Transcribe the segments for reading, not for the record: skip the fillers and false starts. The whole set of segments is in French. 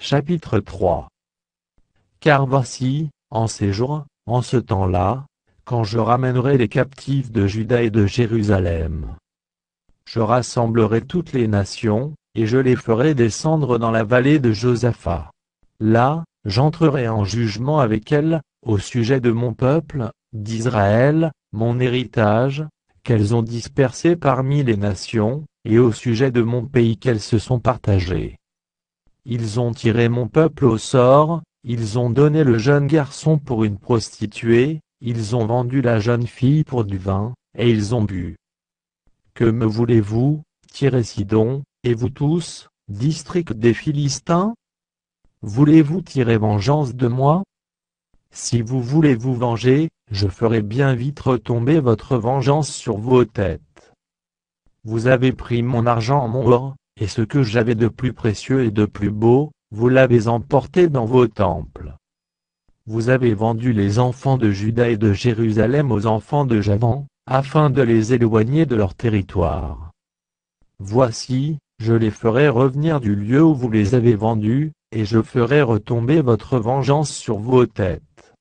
Chapitre 3. Car voici, en ces jours, en ce temps-là, quand je ramènerai les captifs de Juda et de Jérusalem, je rassemblerai toutes les nations, et je les ferai descendre dans la vallée de Josaphat. Là, j'entrerai en jugement avec elles, au sujet de mon peuple, d'Israël, mon héritage, qu'elles ont dispersé parmi les nations, et au sujet de mon pays qu'elles se sont partagées. Ils ont tiré mon peuple au sort, ils ont donné le jeune garçon pour une prostituée, ils ont vendu la jeune fille pour du vin, et ils ont bu. Que me voulez-vous, Tyr et Sidon, et vous tous, district des Philistins? Voulez-vous tirer vengeance de moi? Si vous voulez vous venger, je ferai bien vite retomber votre vengeance sur vos têtes. Vous avez pris mon argent, mon or, et ce que j'avais de plus précieux et de plus beau, vous l'avez emporté dans vos temples. Vous avez vendu les enfants de Juda et de Jérusalem aux enfants de Javan, afin de les éloigner de leur territoire. Voici, je les ferai revenir du lieu où vous les avez vendus, et je ferai retomber votre vengeance sur vos têtes.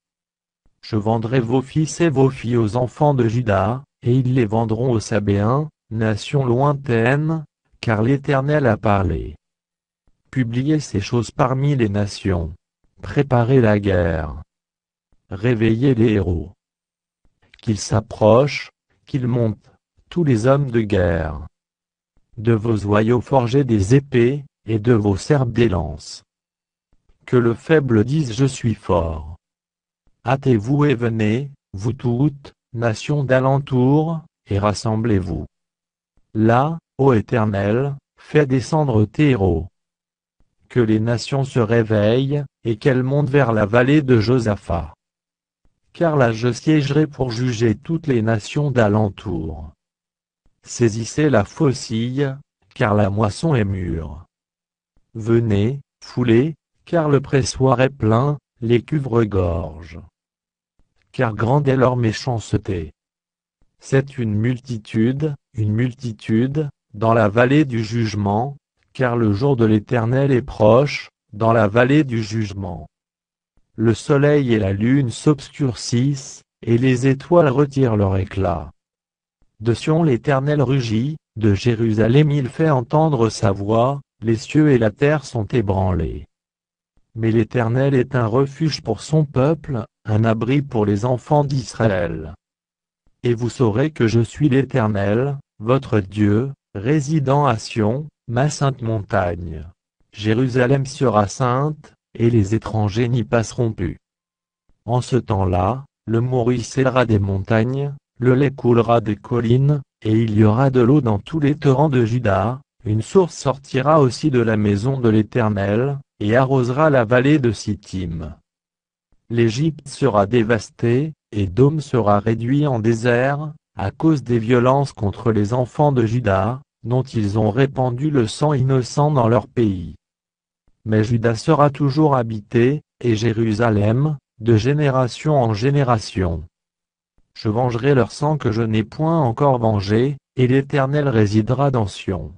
Je vendrai vos fils et vos filles aux enfants de Juda, et ils les vendront aux Sabéens, nation lointaine, car l'Éternel a parlé. Publiez ces choses parmi les nations. Préparez la guerre. Réveillez les héros. Qu'ils s'approchent, qu'ils montent, tous les hommes de guerre. De vos oyaux forgez des épées, et de vos serbes des lances. Que le faible dise je suis fort. Hâtez-vous et venez, vous toutes, nations d'alentour, et rassemblez-vous. Là, ô Éternel, fais descendre tes héros. Que les nations se réveillent, et qu'elles montent vers la vallée de Josaphat. Car là je siégerai pour juger toutes les nations d'alentour. Saisissez la faucille, car la moisson est mûre. Venez, foulez, car le pressoir est plein, les cuves regorgent. Car grande est leur méchanceté. C'est une multitude, dans la vallée du jugement, car le jour de l'Éternel est proche, dans la vallée du jugement. Le soleil et la lune s'obscurcissent, et les étoiles retirent leur éclat. De Sion l'Éternel rugit, de Jérusalem il fait entendre sa voix, les cieux et la terre sont ébranlés. Mais l'Éternel est un refuge pour son peuple, un abri pour les enfants d'Israël. Et vous saurez que je suis l'Éternel, votre Dieu, résidant à Sion, ma sainte montagne. Jérusalem sera sainte, et les étrangers n'y passeront plus. En ce temps-là, le mont ruissellera des montagnes, le lait coulera des collines, et il y aura de l'eau dans tous les torrents de Juda, une source sortira aussi de la maison de l'Éternel, et arrosera la vallée de Sittim. L'Égypte sera dévastée, et Dom sera réduit en désert, à cause des violences contre les enfants de Juda, dont ils ont répandu le sang innocent dans leur pays. Mais Juda sera toujours habité, et Jérusalem, de génération en génération. Je vengerai leur sang que je n'ai point encore vengé, et l'Éternel résidera dans Sion.